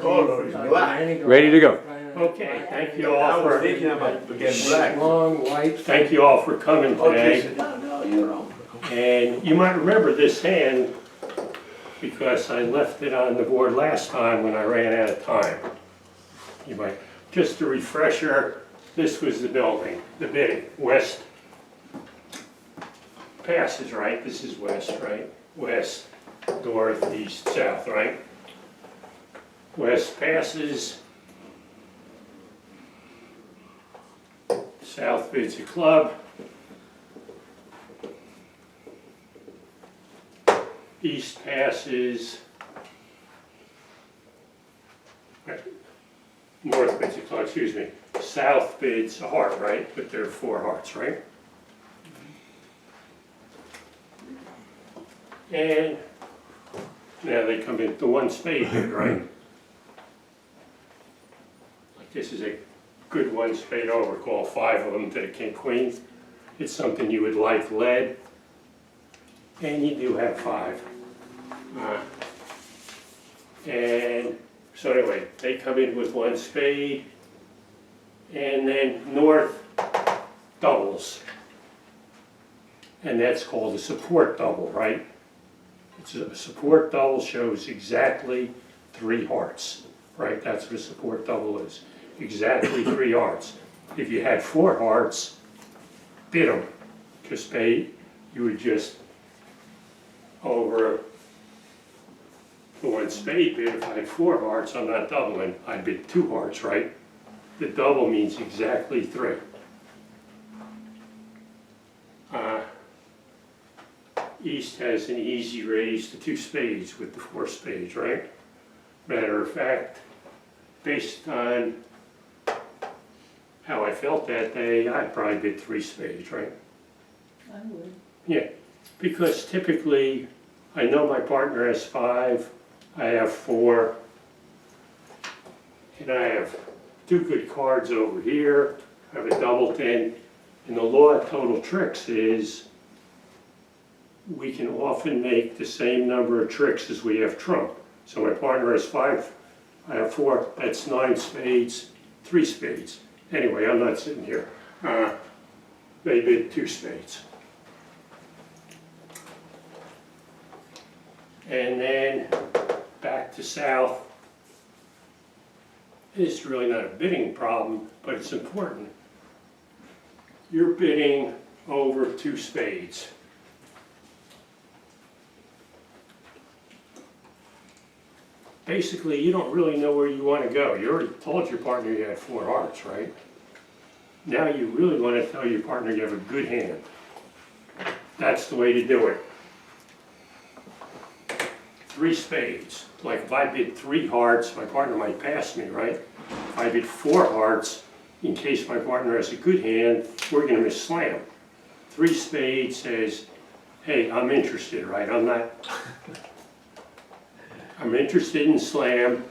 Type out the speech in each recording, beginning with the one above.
color is black. Ready to go. Okay, thank you all I was for, thinking about getting black. Long, white. thank you all for coming Okay, today. no, you're wrong. And you might remember this hand because I left it on the board last time when I ran out of time. You might, just a refresher, this was the building, the bidding, west passes, right? This is west, right? West, north, east, south, right? West passes. South bids a club. East passes. North bids a club, excuse me. South bids a heart, right? But there are 4 hearts, right? And now they come in the 1 spade bid, right? Like this is a good 1 spade over, call 5 of them to the king queen. It's something you would like led, and you do have 5. And so anyway, they come in with 1 spade, and then north doubles. And that's called a support double, right? It's a support double shows exactly 3 hearts, right? That's what a support double is. Exactly 3 hearts. If you had 4 hearts, bid them. Because spade, you would just over the 1 spade bid. If I had 4 hearts, I'm not doubling. I bid 2 hearts, right? The double means exactly 3. East has an easy raise to 2 spades with the 4 spades, right? Matter of fact, based on how I felt that day, I'd probably bid 3 spades, right? I would. Yeah, because typically, I know my partner has 5, I have 4, and I have 2 good cards over here, I have a double 10, and the law of total tricks is we can often make the same number of tricks as we have trump. So my partner has 5, I have 4, that's 9 spades, 3 spades. Anyway, I'm not sitting here. They bid 2 spades. And then back to south. It's really not a bidding problem, but it's important. You're bidding over 2 spades. Basically, you don't really know where you want to go. You already told your partner you had 4 hearts, right? Now you really want to tell your partner you have a good hand. That's the way to do it. 3 spades. Like if I bid 3 hearts, my partner might pass me, right? If I bid 4 hearts, in case my partner has a good hand, we're going to miss slam. 3 spades says, hey, I'm interested, right? I'm interested in slam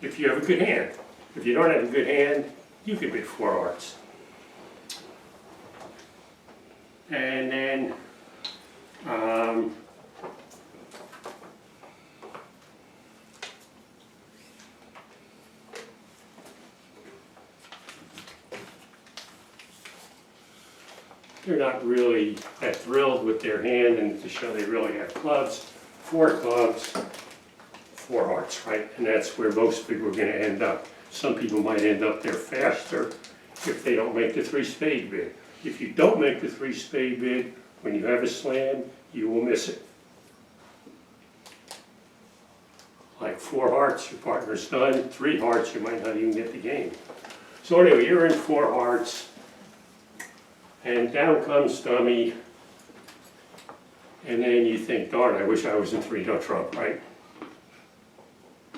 if you have a good hand. If you don't have a good hand, you could bid 4 hearts. And then, they're not really that thrilled with their hand and to show they really have clubs. 4 clubs, 4 hearts, right? And that's where most people are going to end up. Some people might end up there faster if they don't make the 3 spade bid. If you don't make the 3 spade bid, when you have a slam, you will miss it. Like 4 hearts, your partner's done. 3 hearts, you might not even get the game. So anyway, you're in 4 hearts, and down comes dummy, and then you think, darn, I wish I was in 3 no trump, right?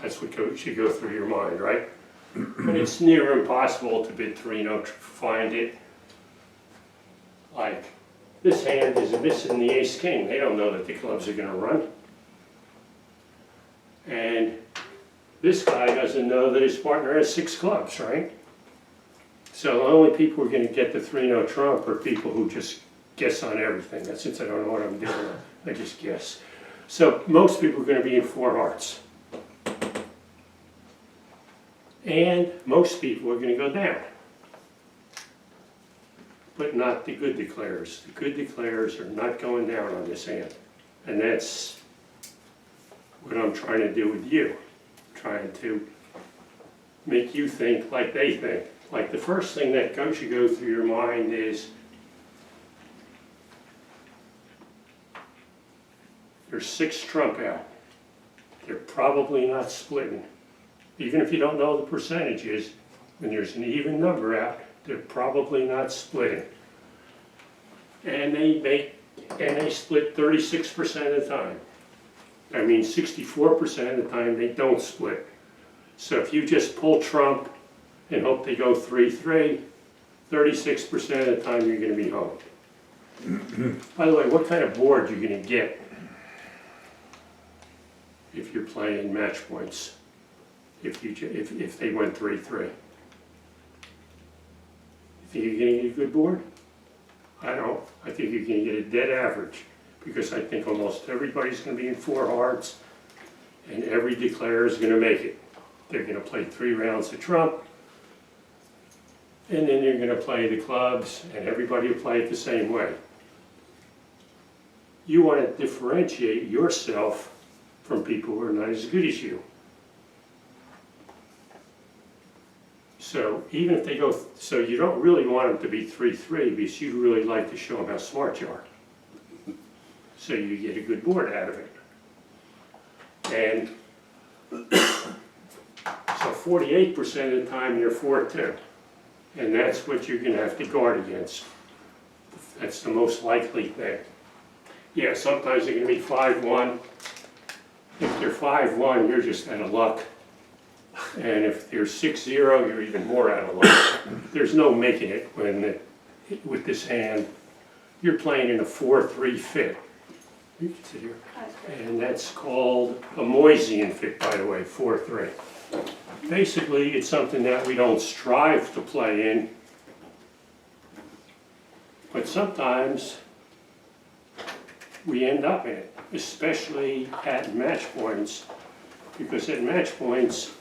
That's what should go through your mind, right? But it's near impossible to bid 3 no find it. Like, this hand is missing the ace king. They don't know that the clubs are going to run. And this guy doesn't know that his partner has 6 clubs, right? So the only people who are going to get the 3 no trump are people who just guess on everything. That's since I don't know what I'm doing, I just guess. So most people are going to be in 4 hearts. And most people are gonna go down. But not the good declares. The good declares are not going down on this hand. And that's what I'm trying to do with you. Trying to make you think like they think. Like the first thing that should go through your mind is, there's 6 trump out. They're probably not splitting. Even if you don't know the percentages, when there's an even number out, they're probably not splitting. And they split 36% of the time. I mean 64% of the time they don't split. So if you just pull trump and hope they go 3-3, 36% of the time you're going to be home. By the way, what kind of board you're going to get if you're playing match points? If they went 3-3, you think you're going to get a good board? I don't. I think you're going to get a dead average, because I think almost everybody's going to be in 4 hearts, and every declarer is going to make it. They're going to play 3 rounds of trump, and then you're going to play the clubs, and everybody will play it the same way. You want to differentiate yourself from people who are not as good as you. So even if they go, so you don't really want them to be 3-3, because you really like to show them how smart you are. So you get a good board out of it. And so 48% of the time you're 4-2. And that's what you're going to have to guard against. That's the most likely thing. Yeah, sometimes they're going to be 5-1. If they're 5-1, you're just out of luck. And if they're 6-0, you're even more out of luck. There's no making it with this hand. You're playing in a 4-3 fit. You can sit here. And that's called a Moisian fit, by the way, 4-3. Basically, it's something that we don't strive to play in, but sometimes we end up in it, especially at match points, because at match points,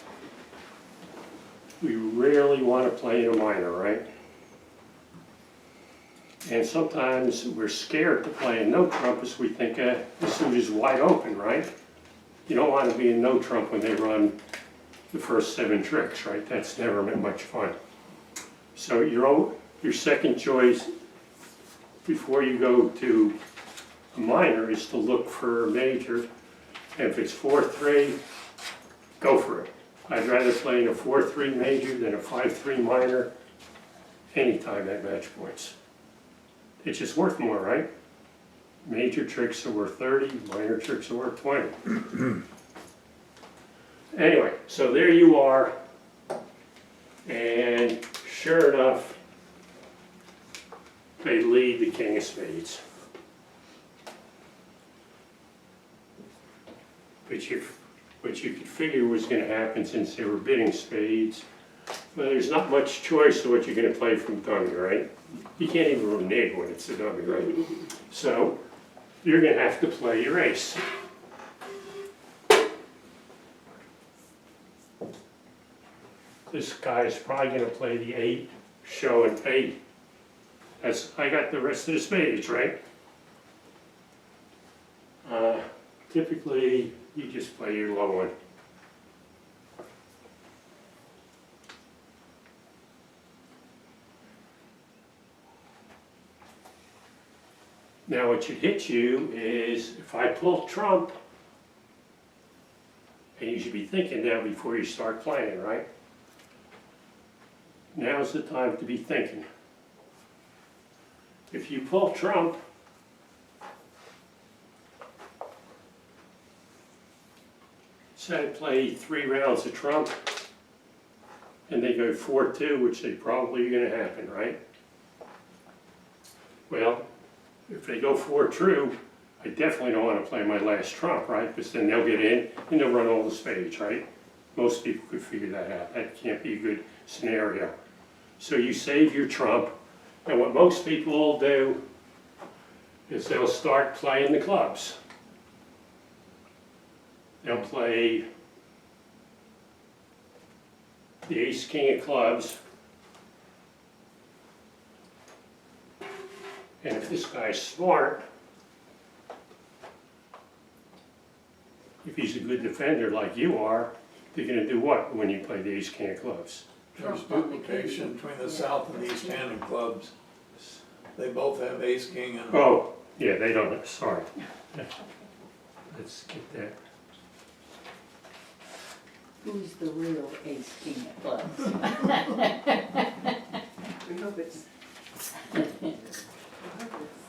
we rarely want to play in a minor, right? And sometimes we're scared to play in no trump because we think the suit is wide open, right? You don't want to be in no trump when they run the first 7 tricks, right? That's never been much fun. So your second choice before you go to a minor is to look for a major. And if it's 4-3, go for it. I'd rather play in a 4-3 major than a 5-3 minor anytime at match points. It's just worth more, right? Major tricks are worth 30, minor tricks are worth 20. Anyway, so there you are, and sure enough, they lead the king of spades. But you could figure was going to happen since they were bidding spades. Well, there's not much choice of what you're going to play from dummy, right? You can't even renege when it's a dummy, right? So you're going to have to play your ace. This guy is probably going to play the 8, show and 8. I got the rest of the spades, right? Typically, you just play your low one. Now what should hit you is, if I pull trump, and you should be thinking now before you start playing, right? Now's the time to be thinking. If you pull trump, say I play 3 rounds of trump, and they go 4-2, which they probably are going to happen, right? Well, if they go 4 true, I definitely don't want to play my last trump, right? Because then they'll get in and they'll run all the spades, right? Most people could figure that out. That can't be a good scenario. So you save your trump, and what most people will do is they'll start playing the clubs. They'll play the ace, king of clubs. And if this guy's smart, if he's a good defender like you are, they're gonna do what when you play the ace, king of clubs? There's duplication between the south and east handed clubs. They both have ace, king, and Oh, yeah, they don't, sorry. Let's get that. Who's the real ace king of clubs? We hope it's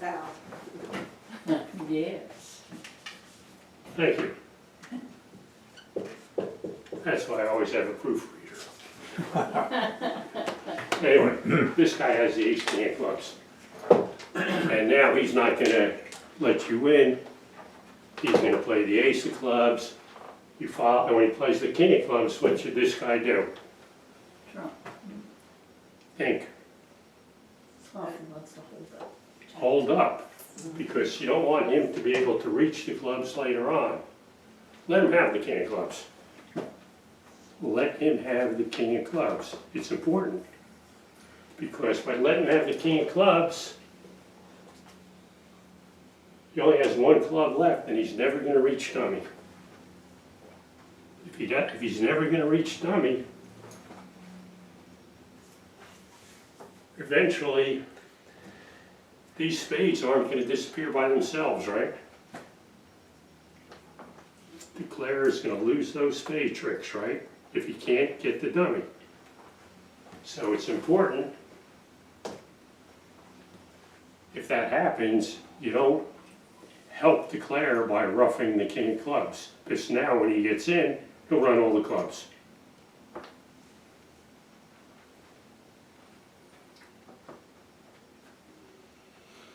south. Yes. Thank you. That's why I always have a proofreader. Anyway, this guy has the ace, king of clubs. And now he's not gonna let you win. He's gonna play the ace of clubs. You follow, and when he plays the king of clubs, what should this guy do? Trump. Think, Trump wants to hold up. hold up, because you don't want him to be able to reach the clubs later on. Let him have the king of clubs. Let him have the king of clubs. It's important, because by letting him have the king of clubs, he only has one club left, and he's never gonna reach dummy. If he's never gonna reach dummy, eventually, these spades aren't gonna disappear by themselves, right? The player is gonna lose those spade tricks, right? If he can't get the dummy. So it's important, if that happens, you don't help declare by roughing the king of clubs. Because now when he gets in, he'll run all the clubs.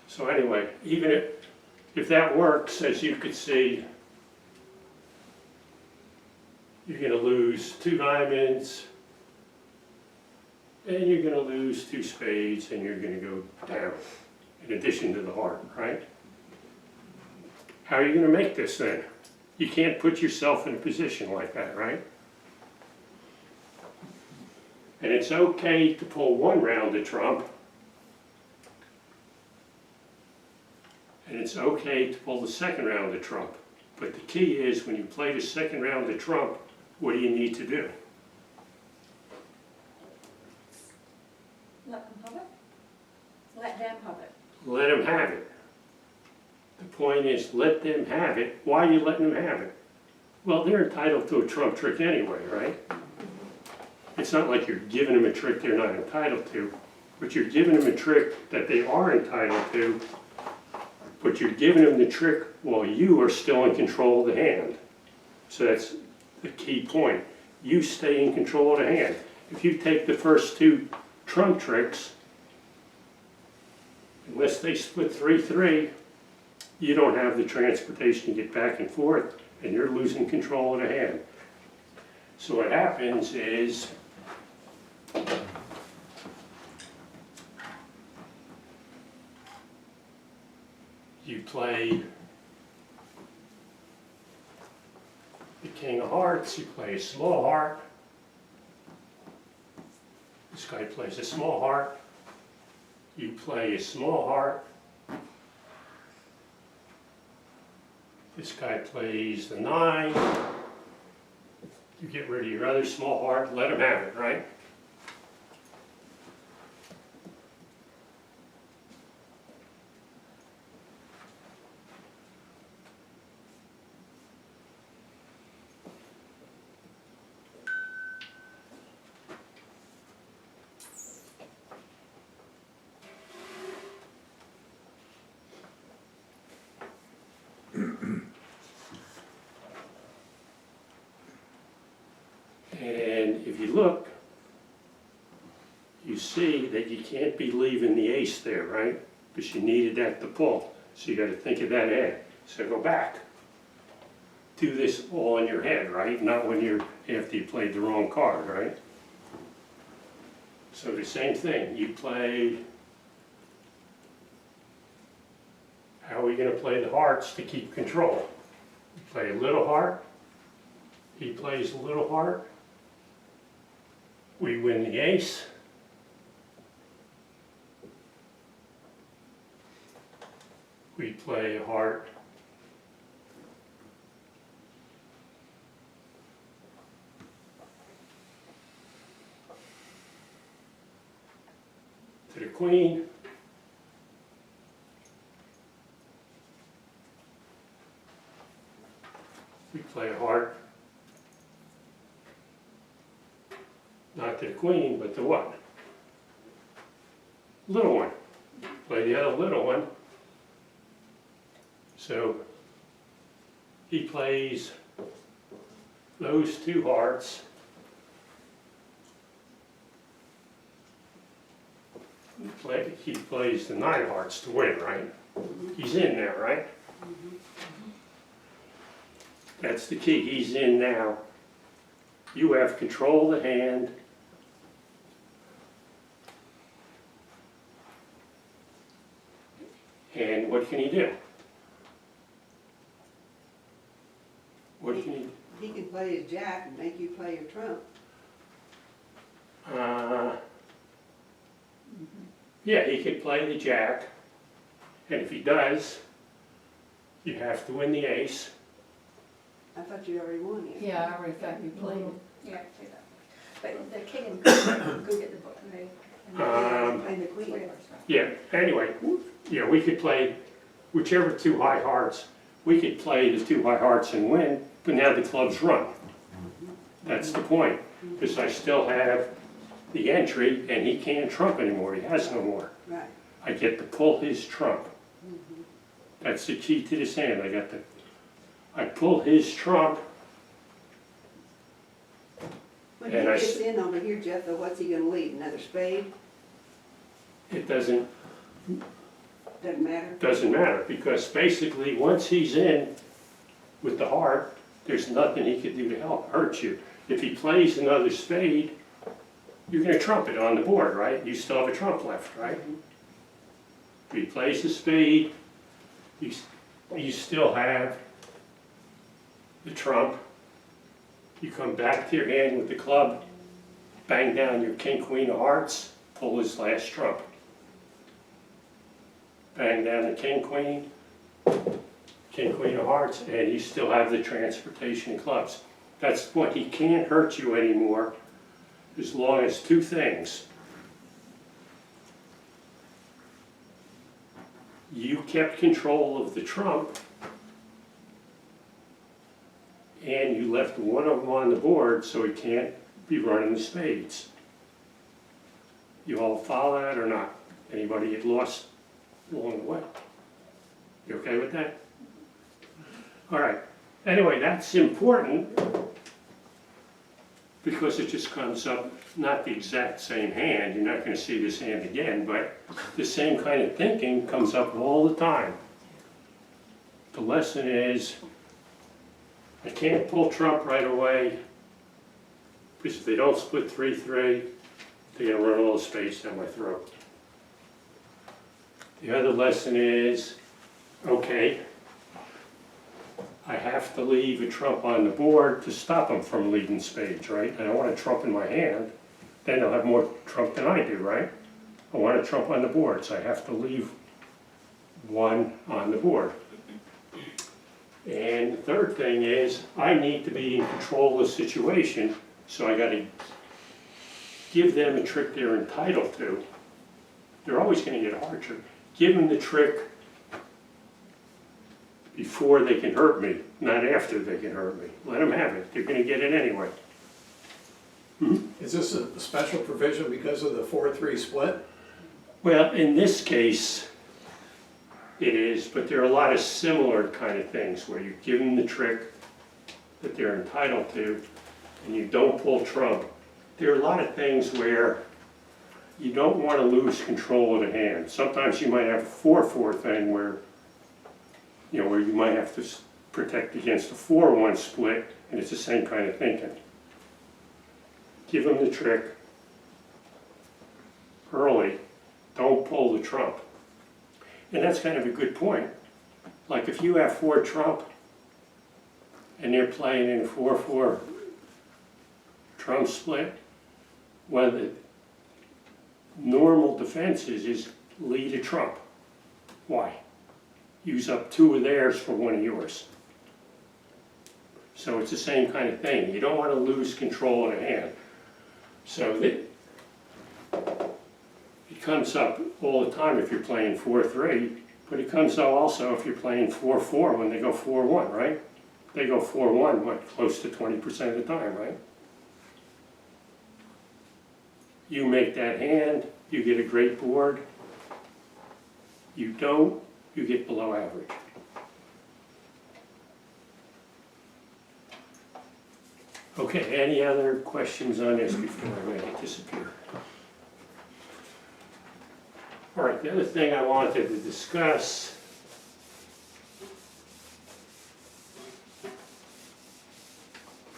So anyway, even if that works, as you could see, you're gonna lose 2 diamonds, and you're gonna lose 2 spades, and you're gonna go down, in addition to the heart, right? How are you gonna make this then? You can't put yourself in a position like that, right? And it's okay to pull one round of trump, and it's okay to pull the second round of trump. But the key is, when you play the second round of trump, what do you need to do? Let them have it. Let them have it. Let them have it. The point is, let them have it. Why are you letting them have it? Well, they're entitled to a trump trick anyway, right? It's not like you're giving them a trick they're not entitled to, but you're giving them a trick that they are entitled to, but you're giving them the trick while you are still in control of the hand. So that's the key point. You stay in control of the hand. If you take the first 2 trump tricks, unless they split 3-3, you don't have the transportation to get back and forth, and you're losing control of the hand. So what happens is, you play the king of hearts, you play a small heart. This guy plays a small heart. You play a small heart. This guy plays the 9. You get rid of your other small heart, let him have it, right? And if you look, you see that you can't be leaving the ace there, right? Because you needed that to pull. So you got to think of that ahead. So go back. Do this all in your head, right? Not when you're after you played the wrong card, right? So the same thing. You played. How are we going to play the hearts to keep control? You play a little heart. He plays a little heart. we win the ace. We play a heart. To the queen. We play a heart. Not to the queen, but the what? Little one. Play the other little one. So he plays those two hearts. He plays the 9 hearts to win, right? He's in there, right? That's the key. He's in now. You have control of the hand. And what can he do? What can he? He can play his jack and make you play your trump. Yeah, he could play the jack, and if he does, you have to win the ace. I thought you already won it. Yeah, I already thought you played it. Yeah, say that. But the king and queen, go get the book and play the queen. Yeah, anyway, yeah, we could play whichever 2 high hearts. We could play the 2 high hearts and win, but now the club's run. That's the point, because I still have the entry, and he can't trump anymore. He has no more. Right. I get to pull his trump. That's the key to this hand. I pull his trump. When he And I gets s- in over here, Jeff, though, what's he gonna lead? Another spade? It doesn't Doesn't matter? matter, because basically, once he's in with the heart, there's nothing he could do to help hurt you. If he plays another spade, you're gonna trump it on the board, right? You still have a trump left, right? If he plays a spade, you still have the trump. You come back to your hand with the club, bang down your king, queen of hearts, pull his last trump. Bang down the king, queen of hearts, and you still have the transportation clubs. That's what, he can't hurt you anymore as long as 2 things. You kept control of the trump, and you left one of them on the board so he can't be running the spades. You all follow that or not? Anybody get lost along the way? You okay with that? All right. Anyway, that's important because it just comes up, not the exact same hand. You're not going to see this hand again, but the same kind of thinking comes up all the time. The lesson is, I can't pull trump right away because if they don't split 3-3, they're going to run all the spades down my throat. The other lesson is, okay, I have to leave a trump on the board to stop them from leading spades, right? I don't want a trump in my hand, then they'll have more trump than I do, right? I want a trump on the board, so I have to leave one on the board. And the third thing is, I need to be in control of the situation, so I gotta give them a trick they're entitled to. They're always gonna get a hard trick. Give them the trick before they can hurt me, not after they can hurt me. Let them have it. They're gonna get it anyway. Is this a special provision because of the 4-3 split? Well, in this case, it is, but there are a lot of similar kind of things where you give them the trick that they're entitled to, and you don't pull trump. There are a lot of things where you don't want to lose control of the hand. Sometimes you might have a 4-4 thing where, where you might have to protect against a 4-1 split, and it's the same kind of thinking. Give them the trick early. Don't pull the trump. And that's kind of a good point. Like if you have 4 trump and they're playing in a 4-4 trump split, one of the normal defenses is lead a trump. Why? Use up 2 of theirs for 1 of yours. So it's the same kind of thing. You don't want to lose control in a hand. So that it comes up all the time if you're playing 4-3, but it comes up also if you're playing 4-4 when they go 4-1, right? They go 4-1, what, close to 20% of the time, right? You make that hand, you get a great board. You don't, you get below average. Okay, any other questions on this before I make it disappear? All right, the other thing I wanted to discuss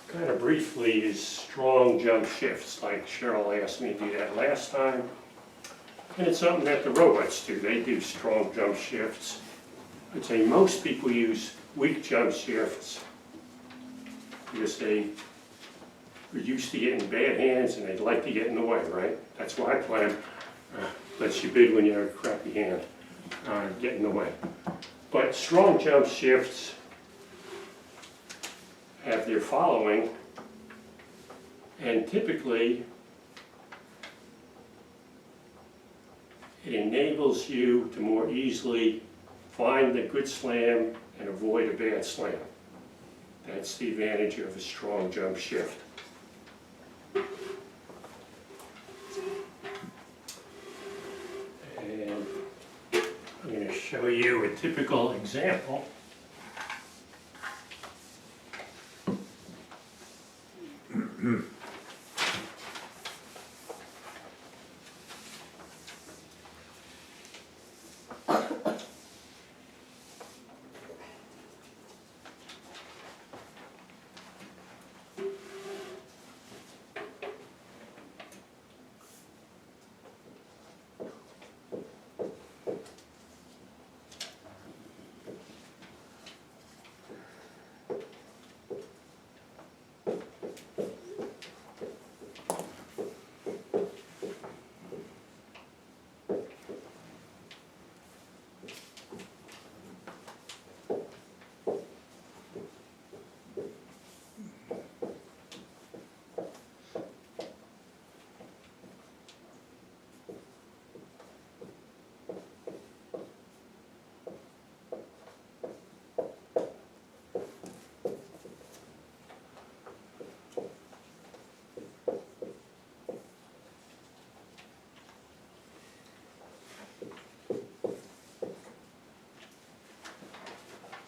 kind of briefly is strong jump shifts, like Cheryl asked me to do that last time. And it's something that the robots do. They do strong jump shifts. I'd say most people use weak jump shifts because they are used to getting bad hands and they'd like to get in the way, right? That's why I play them. Lets you bid when you have a crappy hand, get in the way. But strong jump shifts have their following, and typically it enables you to more easily find the good slam and avoid a bad slam. That's the advantage of a strong jump shift. And I'm going to show you a typical example.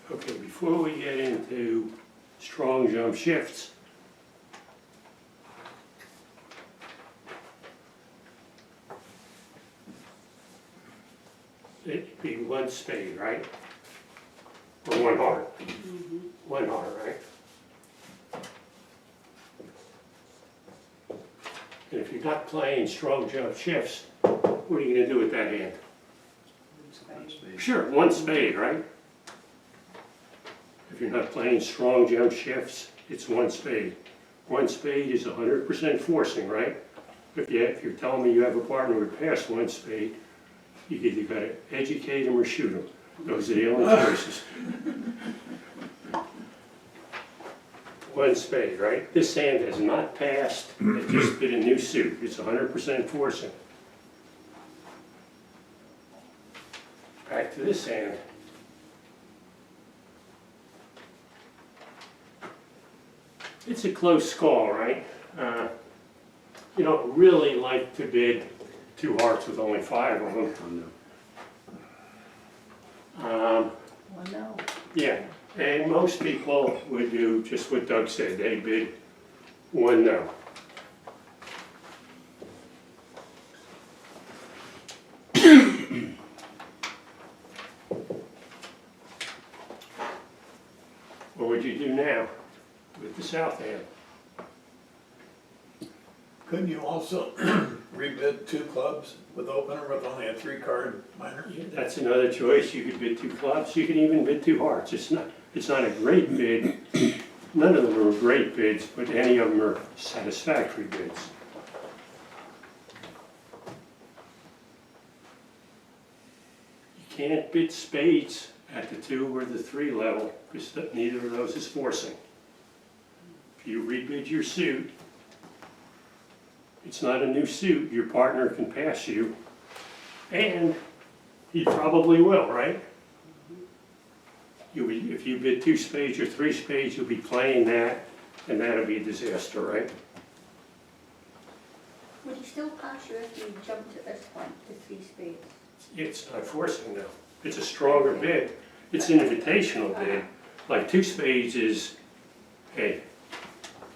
Okay, before we get into strong jump shifts, it'd be 1 spade, right? Or 1 heart. 1 heart, right? And if you're not playing strong jump shifts, what are you going to do with that hand? Sure, 1 spade, right? If you're not playing strong jump shifts, it's 1 spade. 1 spade is 100% forcing, right? If you're telling me you have a partner with past 1 spade, you either got to educate them or shoot them. Those are the only choices. 1 spade, right? This hand has not passed, it just bid a new suit. It's 100% forcing. Back to this hand. It's a close call, right? You don't really like to bid 2 hearts with only 5 of them. Well, no. Yeah, and most people would do just what Doug said. They bid 1 no. What would you do now with the south hand? Couldn't you also rebid 2 clubs with opener with only a 3-card minor? Yeah, that's another choice. You could bid 2 clubs. You can even bid 2 hearts. It's not a great bid. None of them are great bids, but any of them are satisfactory bids. can't bid spades at the 2 or the 3 level, because neither of those is forcing. If you rebid your suit, it's not a new suit, your partner can pass you, and he probably will, right? If you bid 2 spades or 3 spades, you'll be playing that, and that'll be a disaster, right? Would he still pass you if you jumped at this point to 3 spades? It's not forcing though. It's a stronger bid. It's an invitational bid. Like 2 spades is, hey,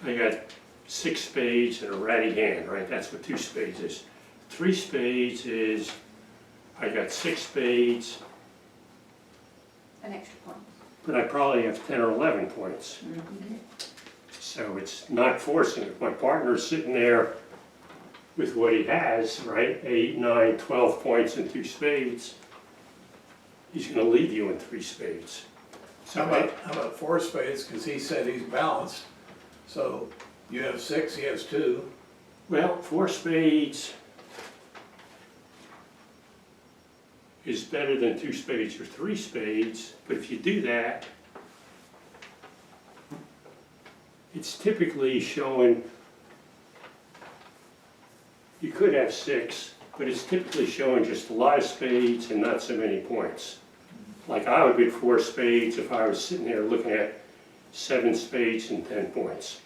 I got 6 spades and a ratty hand, right? That's what 2 spades is. 3 spades is, I got 6 spades, An extra point. but I probably have 10 or 11 points. So it's not forcing. If my partner's sitting there with what he has, right, 8, 9, 12 points and 2 spades, he's gonna lead you in 3 spades. So How about 4 spades, because he said he's balanced, so you have 6, he has 2. well, 4 spades is better than 2 spades or 3 spades, but if you do that, it's typically showing, you could have 6, but it's typically showing just a lot of spades and not so many points. Like I would bid 4 spades if I was sitting there looking at 7 spades and 10 points.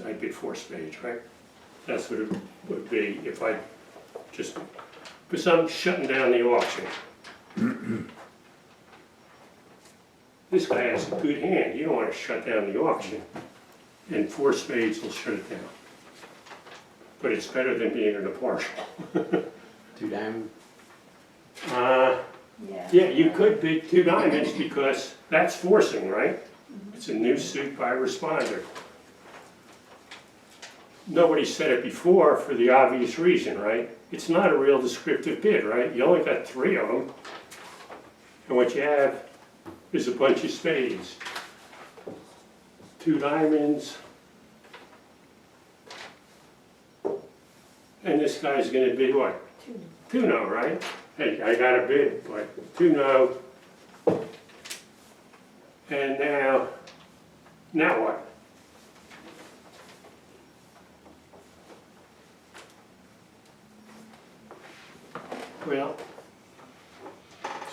I'd bid 4 spades, right? That's what it would be if I just, because I'm shutting down the auction. This guy has a good hand, you don't want to shut down the auction, and 4 spades will shut it down. But it's better than being in a partial. 2 diamond. Yeah, you could bid 2 diamonds because that's forcing, right? It's a new suit by responder. Nobody said it before for the obvious reason, right? It's not a real descriptive bid, right? You only got 3 of them, and what you have is a bunch of spades. 2 diamonds, and this guy's gonna bid what? 2 no, right? Hey, I got a bid, but 2 no. And now what? Well,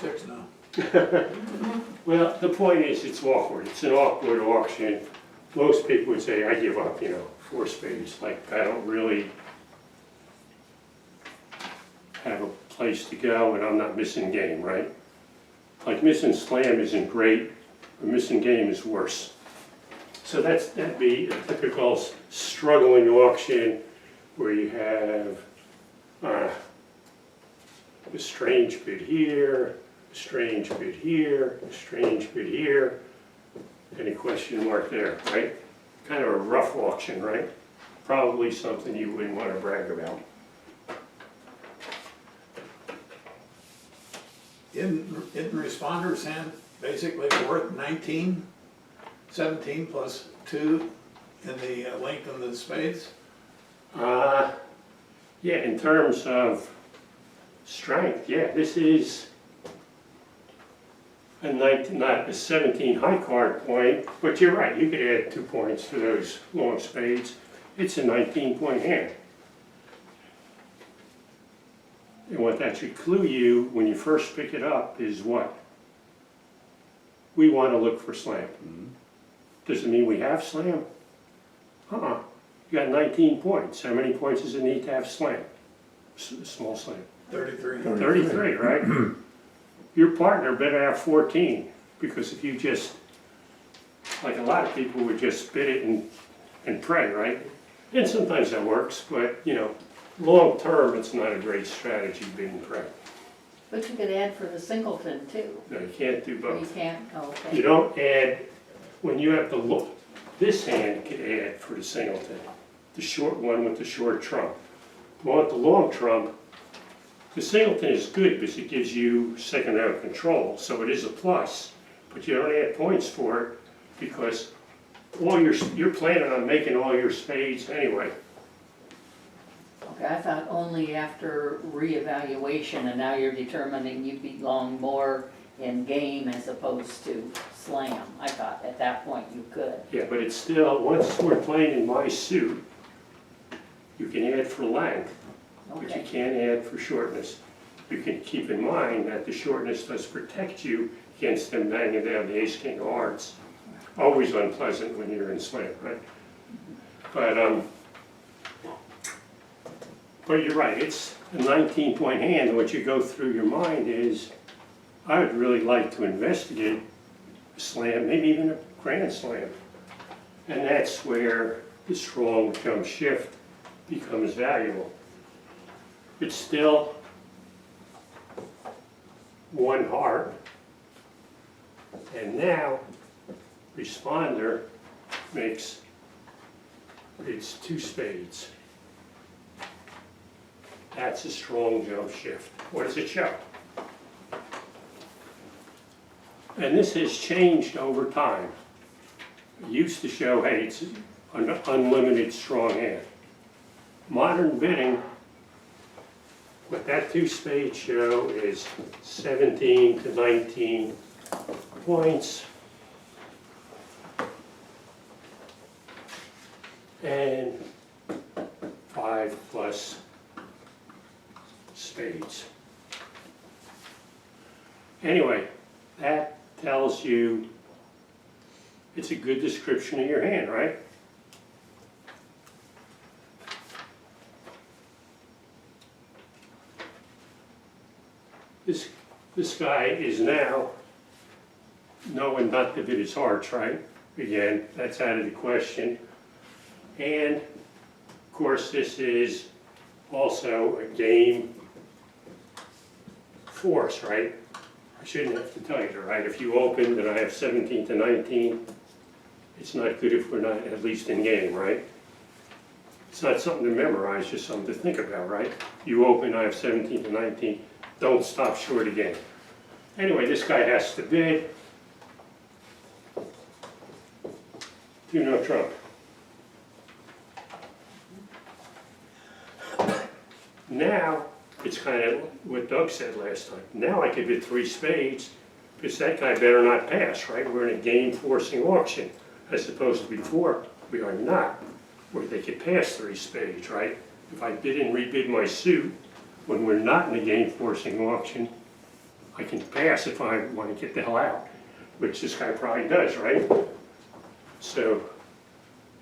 6 now. well, the point is, it's awkward. It's an awkward auction. Most people would say, I give up, 4 spades. Like, I don't really have a place to go and I'm not missing game, right? Like missing slam isn't great, but missing game is worse. So that'd be a typical struggling auction where you have a strange bid here, a strange bid here, a strange bid here, and a question mark there, right? Kind of a rough auction, right? Probably something you wouldn't want to brag about. Isn't Responder's hand basically worth 19, 17 plus 2 in the length of the spades? Yeah, in terms of strength, yeah, this is a 19, not a 17 high card point, but you're right, you could add 2 points to those long spades. It's a 19-point hand. And what that should clue you when you first pick it up is what? We want to look for slam. Does it mean we have slam? You got 19 points. How many points does it need to have slam? Small slam. 33. 33, right? Your partner better have 14, because if you just, like a lot of people would just bid it and pray, right? And sometimes that works, but long term, it's not a great strategy, bid and pray. But you could add for the singleton too. No, you can't do Or you both. can't, oh, okay. You don't add, when you have to look, this hand could add for the singleton, the short one with the short trump. The one with the long trump, the singleton is good because it gives you second round control, so it is a plus, but you don't add points for it because you're planning on making all your spades anyway. Okay, I thought only after reevaluation, and now you're determining you belong more in game as opposed to slam. I thought at that point you could. Yeah, but it's still, once we're playing in my suit, you can add for length, but you Okay, can't add for shortness. You can keep in mind that the shortness does protect you against them banging down the ace king of hearts. Always unpleasant when you're in slam, right? But you're right, it's a 19-point hand, and what you go through your mind is, I would really like to investigate a slam, maybe even a grand slam. And that's where the strong jump shift becomes valuable. It's still one heart, and now responder makes it's two spades. That's a strong jump shift. What does it show? And this has changed over time. It used to show, hey, it's an unlimited strong hand. Modern bidding, what that two spades show is 17 to 19 points. And 5 plus spades. Anyway, that tells you it's a good description of your hand, right? This guy is now knowing not to bid his hearts, right? Again, that's out of the question. And, of course, this is also a game force, right? I shouldn't have to tell you, right? If you open and I have 17 to 19, it's not good if we're not at least in game, right? It's not something to memorize, just something to think about, right? You open, I have 17 to 19, don't stop short again. Anyway, this guy has to bid. Do no trump. Now, it's kind of what Doug said last time. Now I could bid 3 spades, because that guy better not pass, right? We're in a game forcing auction, as opposed to before, we are not, where they could pass 3 spades, right? If I bid and rebid my suit, when we're not in a game forcing auction, I can pass if I want to get the hell out, which this guy probably does, right? So,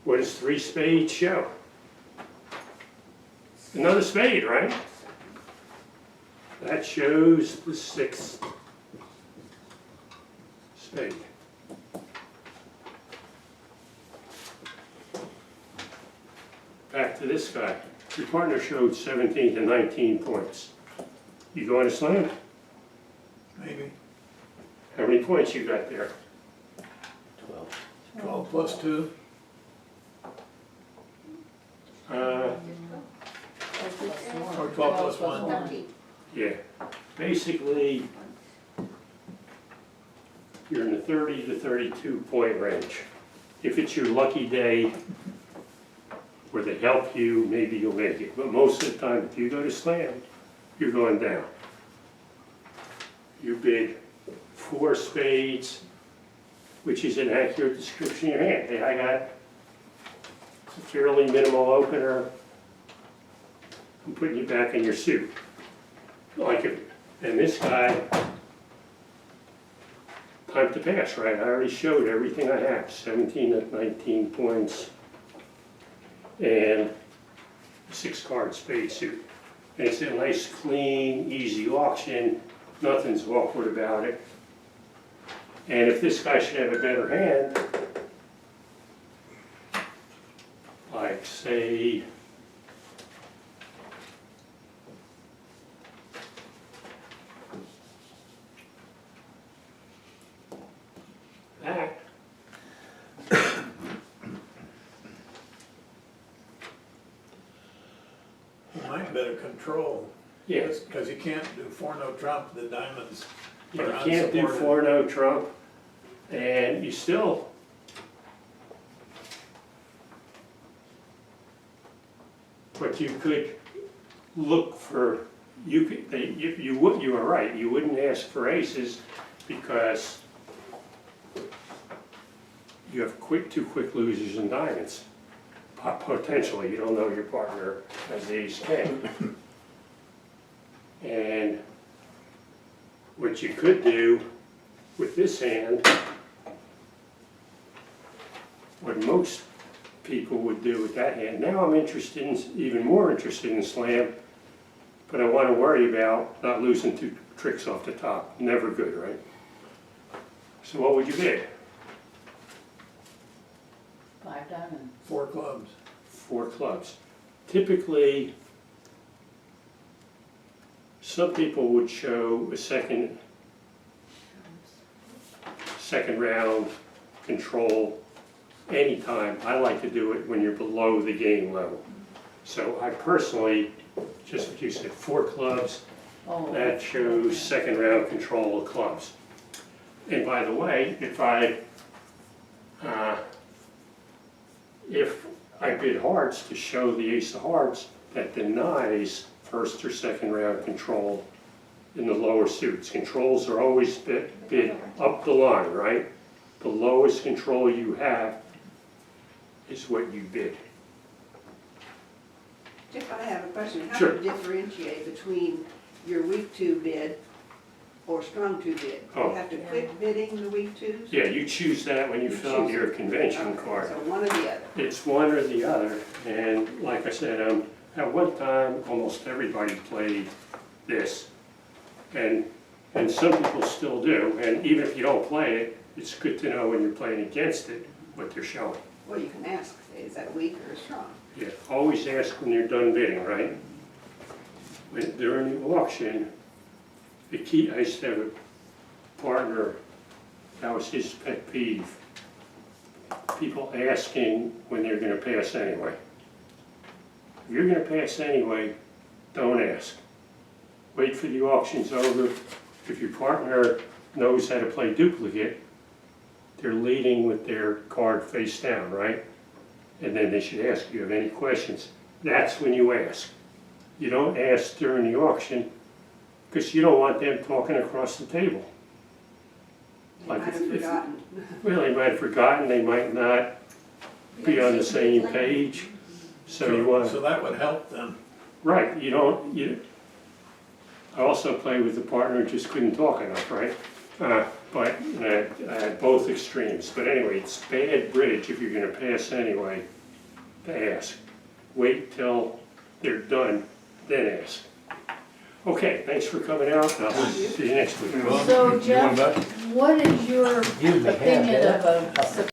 what does 3 spades show? Another spade, right? That shows the 6th spade. Back to this guy. Your partner showed 17 to 19 points. You going to slam? Maybe. How many points you got there? 12. 12 plus 2. Or 12 plus 1. Yeah. Basically, you're in the 30 to 32 point range. If it's your lucky day where they help you, maybe you'll make it. But most of the time, if you go to slam, you're going down. You bid 4 spades, which is an accurate description of your hand. Hey, I got a fairly minimal opener. I'm putting you back in your suit. Like it. And this guy, time to pass, right? I already showed everything I have, 17 to 19 points, and 6-card spade suit. And it's a nice, clean, easy auction. Nothing's awkward about it. And if this guy should have a better hand, like say, that, You might better control. yeah, Because you can't do 4-no trump, the diamonds you are can't do unsupported. 4-no trump, and you still, but you could look for, you are right, you wouldn't ask for aces because you have two quick losers in diamonds. Potentially, you don't know your partner has the ace king. And what you could do with this hand, what most people would do with that hand, now I'm interested in, even more interested in slam, but I want to worry about not losing two tricks off the top. Never good, right? So what would you bid? 5 diamonds. 4 clubs. 4 clubs. Typically, some people would show a second round control anytime. I like to do it when you're below the game level. So I personally, just what you said, 4 clubs, Oh, that shows second round control of clubs. And by the way, if I bid hearts to show the ace of hearts, that denies first or second round control in the lower suits. Controls are always bid up the line, right? The lowest control you have is what you bid. Jeff, I have a question. How Sure. to differentiate between your week 2 bid or strong 2 bid? Do Oh. you have to quit bidding the week 2s? Yeah, you choose that when you You fill out choose your it. convention Okay, card. so one or the other. It's one or the other, and like I said, at one time, almost everybody played this. And some people still do, and even if you don't play it, it's good to know when you're playing against it, what they're showing. Well, you can ask, is that weak or strong? Yeah, always ask when you're done bidding, right? During the auction, the key, I used to have a partner, that was his pet peeve. People asking when they're gonna pass anyway. If you're gonna pass anyway, don't ask. Wait for the auction's over. If your partner knows how to play duplicate, they're leading with their card face down, right? And then they should ask, do you have any questions? That's when you ask. You don't ask during the auction because you don't want them talking across the table. They Like might have if- forgotten. Well, they might have forgotten, they might not be on the same page, so you want, So that would help them. right, I also played with a partner who just couldn't talk enough, right? But I had both extremes, but anyway, it's bad bridge if you're gonna pass anyway, to ask. Wait till they're done, then ask. Okay, thanks for coming out, and I'll see you next week. So You want Jeff, that? what is your You may have opinion that. of a